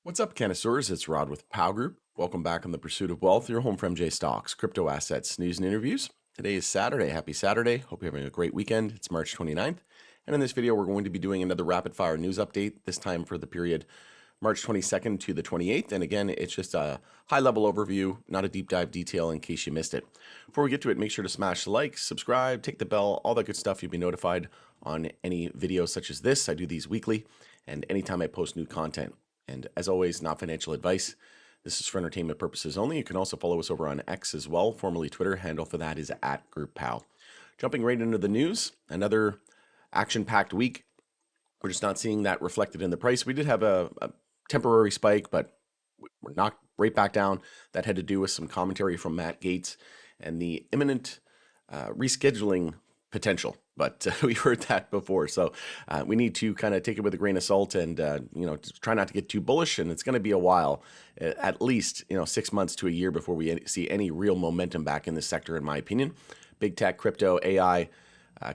What's up, connoisseurs? It's Rod with Pow Group. Welcome back on the Pursuit of Wealth, your home for MJ Stocks, crypto assets, news, and interviews. Today is Saturday. Happy Saturday. Hope you're having a great weekend. It's March 29th. And in this video, we're going to be doing another rapid fire news update, this time for the period March 22nd to the 28th. And again, it's just a high level overview, not a deep dive detail in case you missed it. Before we get to it, make sure to smash the like, subscribe, take the bell, all that good stuff. You'll be notified on any videos such as this. I do these weekly and anytime I post new content. And as always, not financial advice. This is for entertainment purposes only. You can also follow us over on X as well, formerly Twitter. Handle for that is @GroupPow. Jumping right into the news, another action-packed week. We're just not seeing that reflected in the price. We did have a temporary spike, but we're knocked right back down. That had to do with some commentary from Matt Gaetz and the imminent rescheduling potential, but we heard that before. So we need to kind of take it with a grain of salt and, try not to get too bullish. And it's going to be a while, at least, 6 months to a year before we see any real momentum back in this sector, in my opinion. Big tech, crypto, AI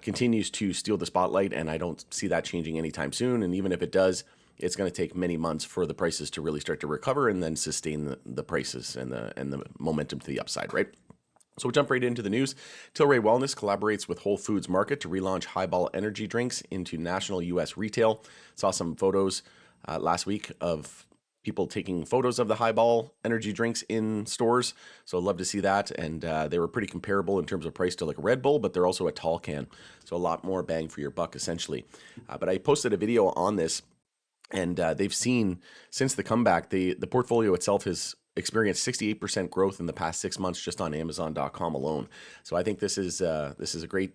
continues to steal the spotlight, and I don't see that changing anytime soon. And even if it does, it's going to take many months for the prices to really start to recover and then sustain the prices and the momentum to the upside, right? So we'll jump right into the news. Tilray Wellness collaborates with Whole Foods Market to relaunch highball energy drinks into national U.S. retail. Saw some photos last week of people taking photos of the highball energy drinks in stores. So I'd love to see that. And they were pretty comparable in terms of price to like a Red Bull, but they're also a tall can. So a lot more bang for your buck, essentially. But I posted a video on this, and they've seen, since the comeback, the portfolio itself has experienced 68% growth in the past 6 months just on Amazon.com alone. So I think this is a great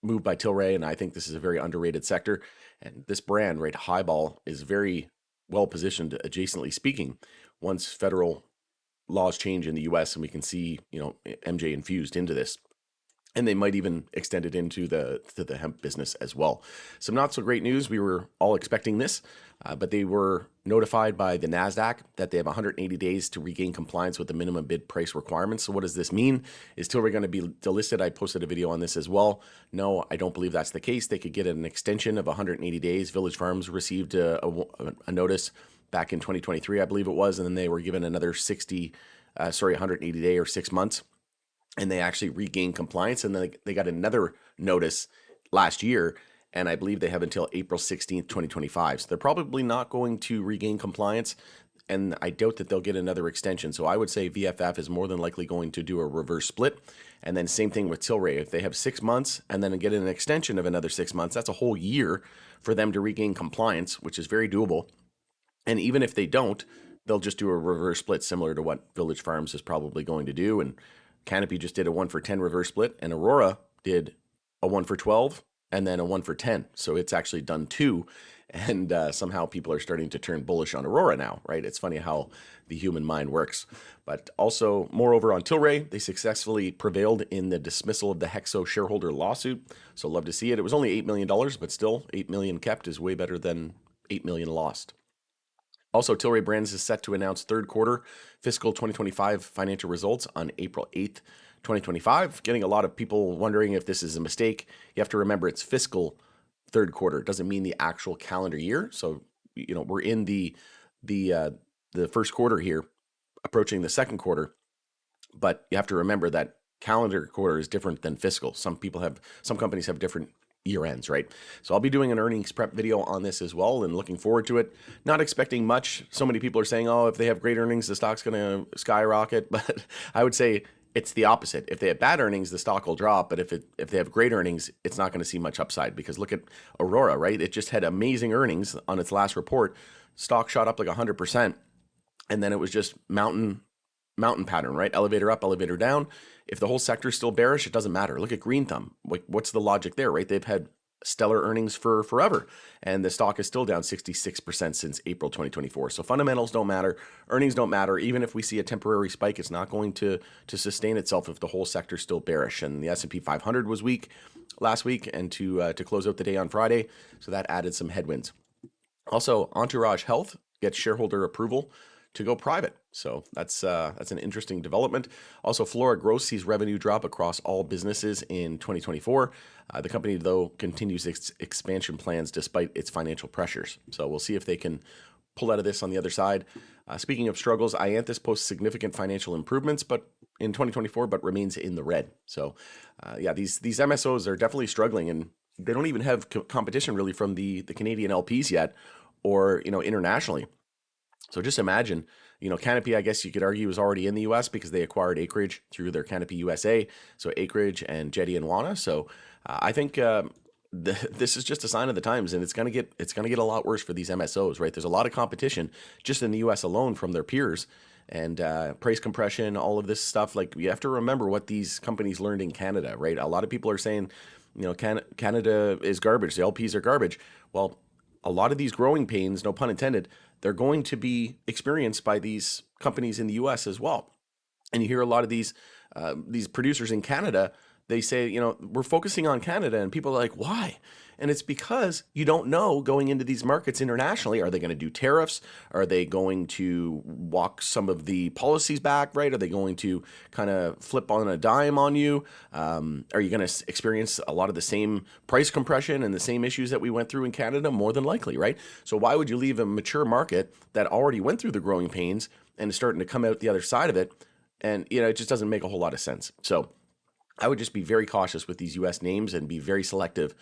move by Tilray, and I think this is a very underrated sector. And this brand, right, Highball, is very well positioned, adjacently speaking, once federal laws change in the U.S. and we can see, MJ infused into this. And they might even extend it into the hemp business as well. Some not so great news. We were all expecting this, but they were notified by the NASDAQ that they have 180 days to regain compliance with the minimum bid price requirements. So what does this mean? Is Tilray going to be delisted? I posted a video on this as well. No, I don't believe that's the case. They could get an extension of 180 days. Village Farms received a notice back in 2023, I believe it was, and then they were given another 180 day or 6 months. And they actually regained compliance, and then they got another notice last year, and I believe they have until April 16th, 2025. So they're probably not going to regain compliance, and I doubt that they'll get another extension. So I would say VFF is more than likely going to do a reverse split. And then same thing with Tilray. If they have 6 months and then get an extension of another 6 months, that's a whole year for them to regain compliance, which is very doable. And even if they don't, they'll just do a reverse split similar to what Village Farms is probably going to do. And Canopy just did a 1 for 10 reverse split, and Aurora did a 1 for 12 and then a 1 for 10. So it's actually done 2. And somehow people are starting to turn bullish on Aurora now, right? It's funny how the human mind works. But also, moreover, on Tilray, they successfully prevailed in the dismissal of the Hexo shareholder lawsuit. So love to see it. It was only $8 million, but still $8 million kept is way better than $8 million lost. Also, Tilray Brands is set to announce third quarter fiscal 2025 financial results on April 8th, 2025. Getting a lot of people wondering if this is a mistake. You have to remember it's fiscal third quarter. It doesn't mean the actual calendar year. So, we're in the first quarter here, approaching the second quarter. But you have to remember that calendar quarter is different than fiscal. Some companies have different year ends, right? So I'll be doing an earnings prep video on this as well and looking forward to it. Not expecting much. So many people are saying, oh, if they have great earnings, the stock's going to skyrocket. But I would say it's the opposite. If they have bad earnings, the stock will drop. But if they have great earnings, it's not going to see much upside, because look at Aurora, right? It just had amazing earnings on its last report. Stock shot up like 100%. And then it was just mountain pattern, right? Elevator up, elevator down. If the whole sector is still bearish, it doesn't matter. Look at Green Thumb. What's the logic there, right? They've had stellar earnings for forever, and the stock is still down 66% since April 2024. So fundamentals don't matter. Earnings don't matter. Even if we see a temporary spike, it's not going to sustain itself if the whole sector is still bearish. And the S&P 500 was weak last week, and to close out the day on Friday, so that added some headwinds. Also, Entourage Health gets shareholder approval to go private. So that's an interesting development. Also, Flora Gross sees revenue drop across all businesses in 2024. The company, though, continues its expansion plans despite its financial pressures. So we'll see if they can pull out of this on the other side. Speaking of struggles, Ianthus posts significant financial improvements, but in 2024, but remains in the red. So, yeah, these MSOs are definitely struggling, and they don't even have competition really from the Canadian LPs yet, or internationally. So just imagine, Canopy, I guess you could argue, is already in the US because they acquired Acreage through their Canopy USA. So Acreage and Jetty and Wana. So I think this is just a sign of the times, and it's gonna get a lot worse for these MSOs, right? There's a lot of competition just in the US alone from their peers, and price compression, all of this stuff. Like, you have to remember what these companies learned in Canada, right? A lot of people are saying, Canada is garbage. The LPs are garbage. Well, a lot of these growing pains, no pun intended, they're going to be experienced by these companies in the US as well. And you hear a lot of these producers in Canada, they say, we're focusing on Canada, and people are like, why? And it's because you don't know, going into these markets internationally, are they going to do tariffs? Are they going to walk some of the policies back, right? Are they going to kind of flip on a dime on you? Are you going to experience a lot of the same price compression and the same issues that we went through in Canada? More than likely, right? So why would you leave a mature market that already went through the growing pains and is starting to come out the other side of it? And it just doesn't make a whole lot of sense. So I would just be very cautious with these U.S. names and be very selective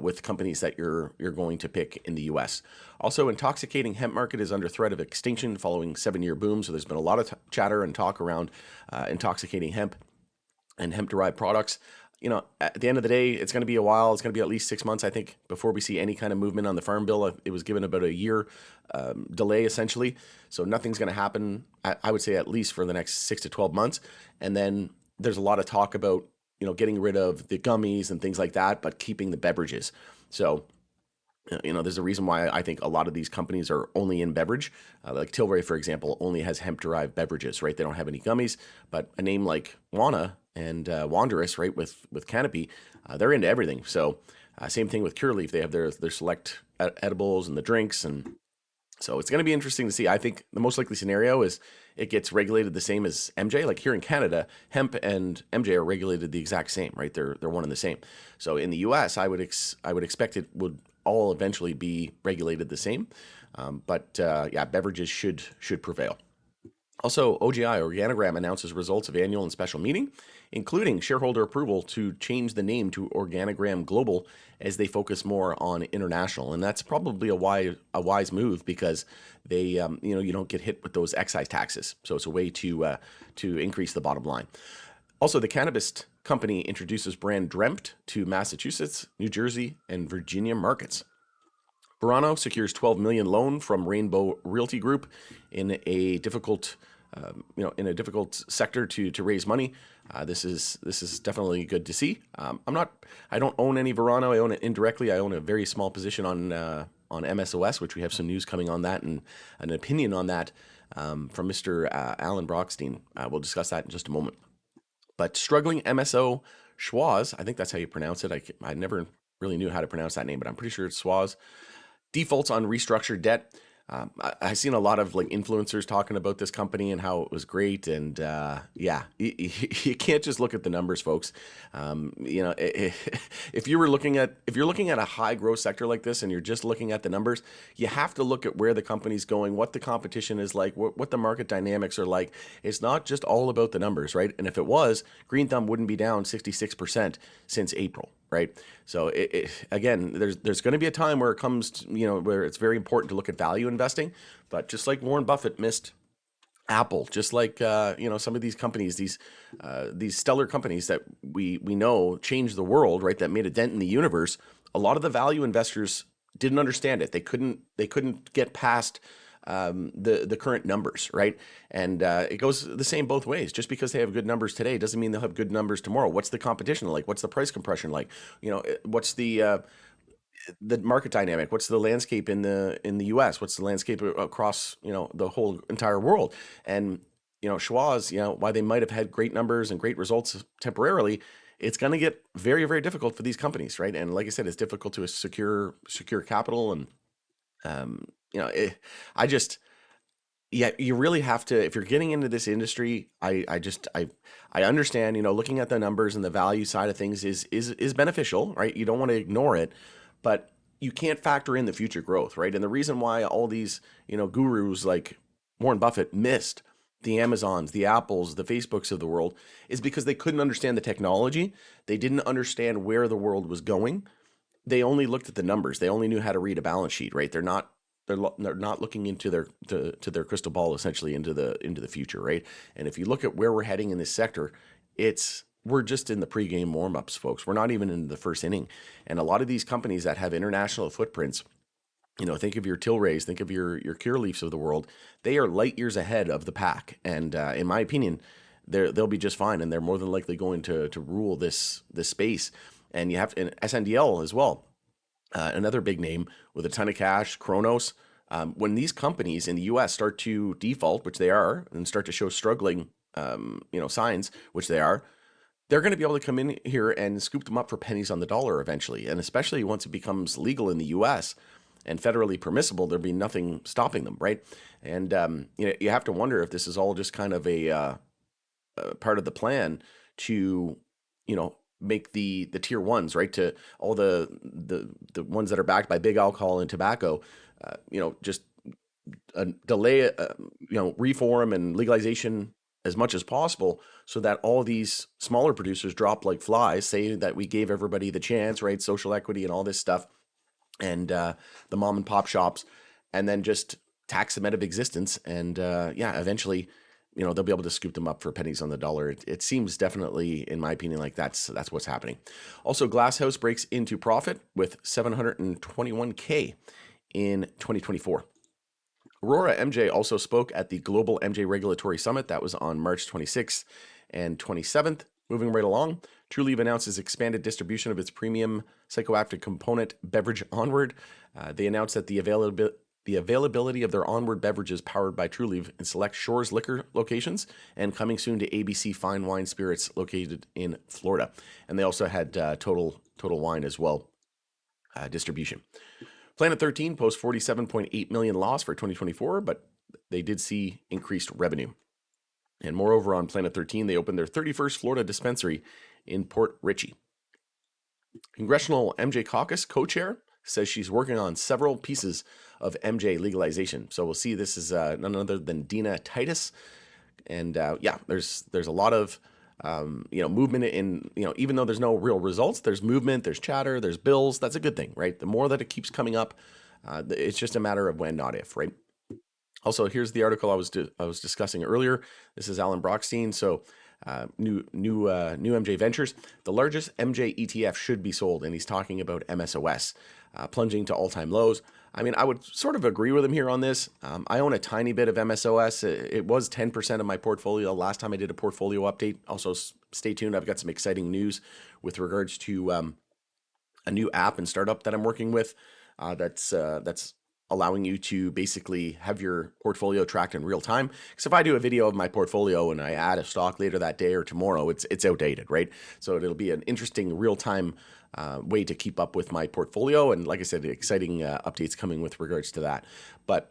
with companies that you're going to pick in the U.S. Also, intoxicating hemp market is under threat of extinction following 7-year boom. So there's been a lot of chatter and talk around intoxicating hemp and hemp-derived products. At the end of the day, it's going to be a while. It's going to be at least 6 months, I think, before we see any kind of movement on the Farm Bill. It was given about a year delay, essentially. So nothing's going to happen, I would say, at least for the next 6 to 12 months. And then there's a lot of talk about, getting rid of the gummies and things like that, but keeping the beverages. So, there's a reason why I think a lot of these companies are only in beverage. Like Tilray, for example, only has hemp-derived beverages, right? They don't have any gummies. But a name like Wana and Wanderous, right, with Canopy, they're into everything. So same thing with Cureleaf. They have their select edibles and the drinks, and so it's going to be interesting to see. I think the most likely scenario is it gets regulated the same as MJ. Like here in Canada, hemp and MJ are regulated the exact same, right? They're one and the same. So in the US, I would expect it would all eventually be regulated the same. But yeah, beverages should prevail. Also, OGI, Organogram, announces results of annual and special meeting, including shareholder approval to change the name to Organogram Global as they focus more on international. And that's probably a wise move because they, you don't get hit with those excise taxes. So it's a way to increase the bottom line. Also, the Cannabis company introduces brand Dreamt to Massachusetts, New Jersey, and Virginia markets. Verano secures $12 million loan from Rainbow Realty Group in a difficult, sector to raise money. This is definitely good to see. I don't own any Verano. I own it indirectly. I own a very small position on MSOS, which we have some news coming on that and an opinion on that from Mr. Alan Brockstein. We'll discuss that in just a moment. But struggling MSO Schwaz, I think that's how you pronounce it. I never really knew how to pronounce that name, but I'm pretty sure it's Schwaz. Defaults on restructured debt. I've seen a lot of influencers talking about this company and how it was great, and yeah, you can't just look at the numbers, folks. If you're looking at a high growth sector like this and you're just looking at the numbers, you have to look at where the company's going, what the competition is like, what the market dynamics are like. It's not just all about the numbers, right? And if it was, Green Thumb wouldn't be down 66% since April. Right. So again, there's going to be a time where it comes to, where it's very important to look at value investing. But just like Warren Buffett missed Apple, just like some of these companies, these stellar companies that we know changed the world, right? That made a dent in the universe. A lot of the value investors didn't understand it. They couldn't get past the current numbers, right? And it goes the same both ways. Just because they have good numbers today doesn't mean they'll have good numbers tomorrow. What's the competition like? What's the price compression like? What's the market dynamic? What's the landscape in the U.S.? What's the landscape across the whole entire world? And Schwaz, why they might have had great numbers and great results temporarily, it's going to get very, very difficult for these companies, right? And like I said, it's difficult to secure capital and yeah, you really have to, if you're getting into this industry, I understand, looking at the numbers and the value side of things is beneficial, right? You don't want to ignore it, but you can't factor in the future growth, right? And the reason why all these, gurus like Warren Buffett missed the Amazons, the Apples, the Facebooks of the world is because they couldn't understand the technology. They didn't understand where the world was going. They only looked at the numbers. They only knew how to read a balance sheet, right? They're not looking into to their crystal ball, essentially into the future, right? And if you look at where we're heading in this sector, we're just in the pregame warm-ups, folks. We're not even in the first inning. And a lot of these companies that have international footprints, think of your Tilrays, think of your Curaleafs of the world. They are light years ahead of the pack, and in my opinion, they'll be just fine, and they're more than likely going to rule this space. And you have and SNDL as well, another big name with a ton of cash. Kronos. When these companies in the U.S. start to default, which they are, and start to show struggling, signs, which they are, they're going to be able to come in here and scoop them up for pennies on the dollar eventually. And especially once it becomes legal in the U.S. and federally permissible, there'll be nothing stopping them, right? And you have to wonder if this is all just kind of a part of the plan to, make the tier ones, right? To all the ones that are backed by big alcohol and tobacco, just delay, reform and legalization as much as possible, so that all these smaller producers drop like flies, saying that we gave everybody the chance, right? Social equity and all this stuff, and the mom and pop shops, and then just tax them out of existence. And eventually, they'll be able to scoop them up for pennies on the dollar. It seems definitely, in my opinion, like that's what's happening. Also, Glasshouse breaks into profit with 721K in 2024. Aurora MJ also spoke at the Global MJ Regulatory Summit. That was on March 26th and 27th. Moving right along, Trulieve announces expanded distribution of its premium psychoactive component beverage Onward. They announced that the availability of their Onward beverages powered by Trulieve in select Shores liquor locations, and coming soon to ABC Fine Wine Spirits located in Florida. And they also had Total Wine as well, distribution. Planet 13 posts 47.8 million loss for 2024, but they did see increased revenue. And moreover, on Planet 13, they opened their 31st Florida dispensary in Port Richey. Congressional MJ Caucus co-chair says she's working on several pieces of MJ legalization. So we'll see. This is none other than Dina Titus. And there's a lot of movement in, even though there's no real results, there's movement, there's chatter, there's bills. That's a good thing, right? The more that it keeps coming up, it's just a matter of when, not if, right? Also, here's the article I was discussing earlier. This is Alan Brockstein. So new MJ Ventures, the largest MJ ETF should be sold, and he's talking about MSOS plunging to all-time lows. I mean, I would sort of agree with him here on this. I own a tiny bit of MSOS. It was 10% of my portfolio last time I did a portfolio update. Also, stay tuned. I've got some exciting news with regards to a new app and startup that I'm working with that's allowing you to basically have your portfolio tracked in real time. Because if I do a video of my portfolio and I add a stock later that day or tomorrow, it's outdated, right? So it'll be an interesting real-time way to keep up with my portfolio. And like I said, exciting updates coming with regards to that. But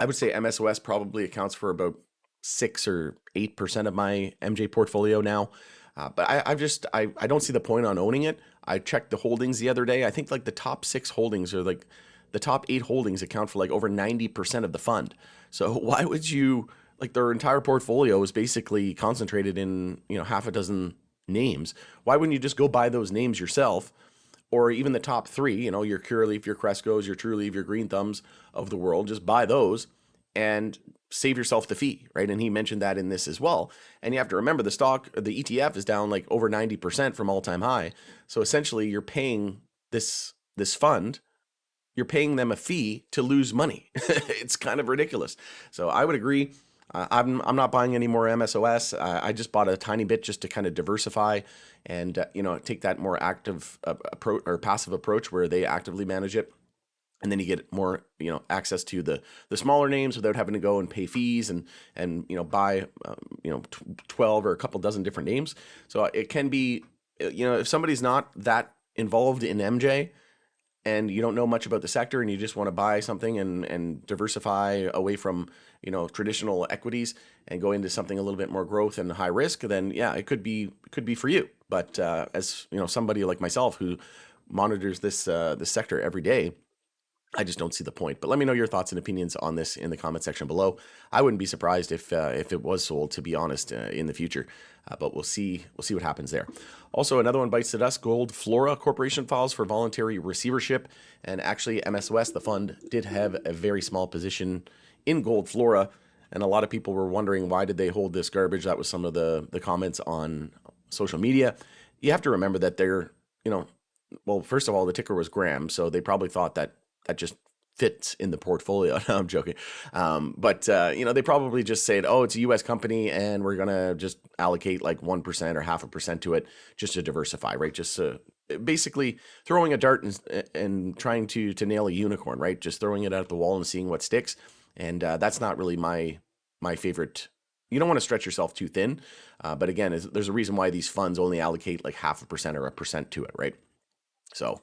I would say MSOS probably accounts for about 6 or 8% of my MJ portfolio now. But I don't see the point on owning it. I checked the holdings the other day. I think like the top 6 holdings, or like the top 8 holdings, account for like over 90% of the fund. So why would you, like, their entire portfolio is basically concentrated in, half a dozen names. Why wouldn't you just go buy those names yourself? Or even the top 3, your Curaleaf, your Crescos, your Trulieve, your Green Thumbs of the world, just buy those and save yourself the fee, right? And he mentioned that in this as well. And you have to remember, the ETF is down like over 90% from all-time high. So essentially you're paying this fund, you're paying them a fee to lose money. It's kind of ridiculous. So I would agree. I'm not buying any more MSOS. I just bought a tiny bit just to kind of diversify and take that more active approach, or passive approach, where they actively manage it. And then you get more, access to the smaller names without having to go and pay fees and buy 12 or a couple dozen different names. So it can be, if somebody's not that involved in MJ and you don't know much about the sector and you just want to buy something and diversify away from, traditional equities and go into something a little bit more growth and high risk, then yeah, it could be for you. But as somebody like myself who monitors this sector every day, I just don't see the point. But let me know your thoughts and opinions on this in the comment section below. I wouldn't be surprised if it was sold, to be honest, in the future. But we'll see what happens there. Also, another one bites the dust. Gold Flora Corporation files for voluntary receivership, and actually, MS West, the fund, did have a very small position in Gold Flora, and a lot of people were wondering why did they hold this garbage. That was some of the comments on social media. You have to remember that they're, well, first of all, the ticker was Graham, so they probably thought that just fits in the portfolio. No, I'm joking. But they probably just said, oh, it's a U.S. company and we're going to just allocate like 1% or 0.5% to it just to diversify, right? Just basically throwing a dart and trying to nail a unicorn, right? Just throwing it out the wall and seeing what sticks. And that's not really my favorite. You don't want to stretch yourself too thin. But again, there's a reason why these funds only allocate like 0.5% or 1% to it, right? So,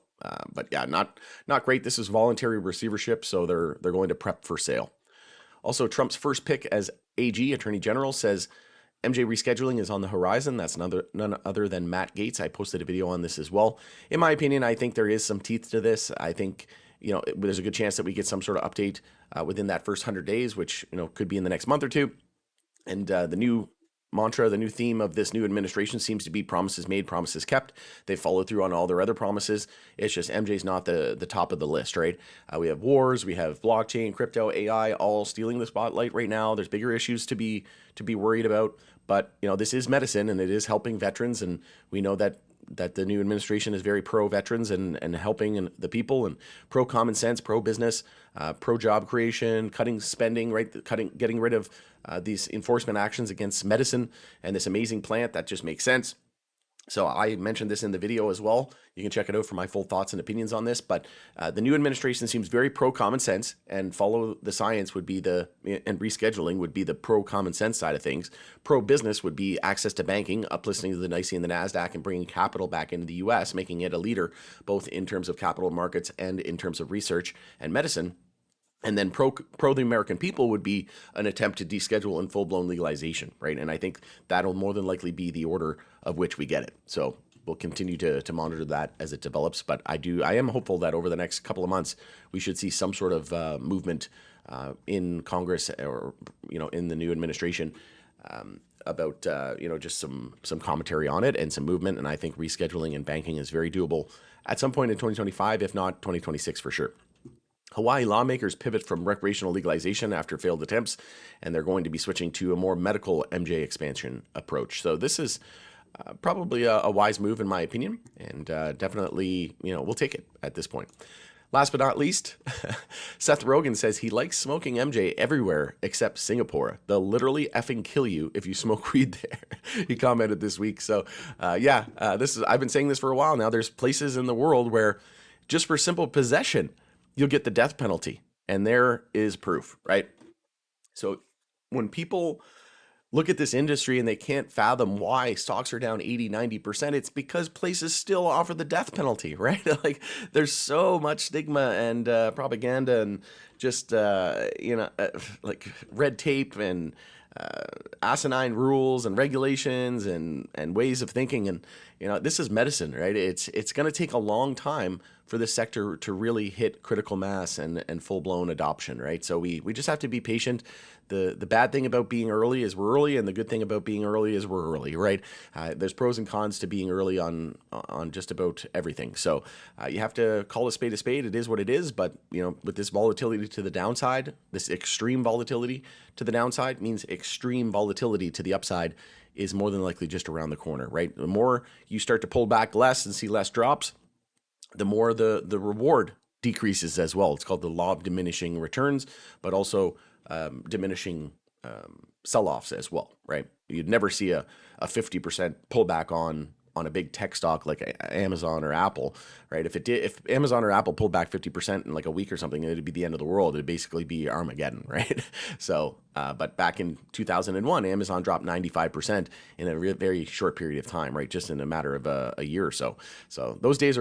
but yeah, not great. This is voluntary receivership, so they're going to prep for sale. Also, Trump's first pick as AG, Attorney General, says MJ rescheduling is on the horizon. That's none other than Matt Gaetz. I posted a video on this as well. In my opinion, I think there is some teeth to this. I think there's a good chance that we get some sort of update within that first 100 days, which could be in the next month or two. And the new mantra, the new theme of this new administration seems to be promises made, promises kept. They followed through on all their other promises. It's just MJ's not the top of the list, right? We have wars, we have blockchain, crypto, AI, all stealing the spotlight right now. There's bigger issues to be worried about. But this is medicine, and it is helping veterans, and we know that the new administration is very pro-veterans and helping the people, and pro-common sense, pro-business, pro-job creation, cutting spending, right? Getting rid of these enforcement actions against medicine and this amazing plant. That just makes sense. So I mentioned this in the video as well. You can check it out for my full thoughts and opinions on this. But the new administration seems very pro-common sense, and follow the science would be and rescheduling would be the pro-common sense side of things. Pro-business would be access to banking, uplisting to the NYSE and the NASDAQ, and bringing capital back into the U.S., making it a leader both in terms of capital markets and in terms of research and medicine. And then pro the American people would be an attempt to deschedule and full-blown legalization, right? And I think that'll more than likely be the order of which we get it. So we'll continue to monitor that as it develops. But I am hopeful that over the next couple of months, we should see some sort of movement in Congress or, in the new administration about, just some commentary on it and some movement. And I think rescheduling and banking is very doable at some point in 2025, if not 2026 for sure. Hawaii lawmakers pivot from recreational legalization after failed attempts, and they're going to be switching to a more medical MJ expansion approach. So this is probably a wise move in my opinion, and definitely, we'll take it at this point. Last but not least, Seth Rogen says he likes smoking MJ everywhere except Singapore. They'll literally effing kill you if you smoke weed there. He commented this week. So I've been saying this for a while now. There's places in the world where just for simple possession, you'll get the death penalty. And there is proof, right? So when people look at this industry and they can't fathom why stocks are down 80, 90%, it's because places still offer the death penalty, right? Like there's so much stigma and propaganda and just, like red tape and asinine rules and regulations and ways of thinking. And, this is medicine, right? It's going to take a long time for this sector to really hit critical mass and full-blown adoption, right? So we just have to be patient. The bad thing about being early is we're early, and the good thing about being early is we're early, right? There's pros and cons to being early on just about everything. So you have to call a spade a spade. It is what it is. But with this volatility to the downside, this extreme volatility to the downside means extreme volatility to the upside is more than likely just around the corner, right? The more you start to pull back less and see less drops, the more the reward decreases as well. It's called the law of diminishing returns, but also diminishing sell-offs as well, right? You'd never see a 50% pullback on a big tech stock like Amazon or Apple, right? If Amazon or Apple pulled back 50% in like a week or something, it'd be the end of the world. It'd basically be Armageddon, right? So, but back in 2001, Amazon dropped 95% in a very short period of time, right? Just in a matter of a year or so. So those days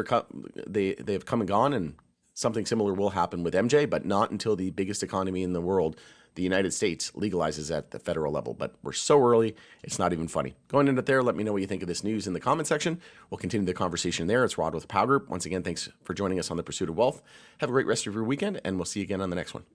they've come and gone, and something similar will happen with MJ, but not until the biggest economy in the world, the the United States legalizes at the federal level, but we're so early, it's not even funny. Going into there, let me know what you think of this news in the comment section. We'll continue the conversation there. It's Rod with Pow Group. Once again, thanks for joining us on the Pursuit of Wealth. Have a great rest of your weekend, and we'll see you again on the next one.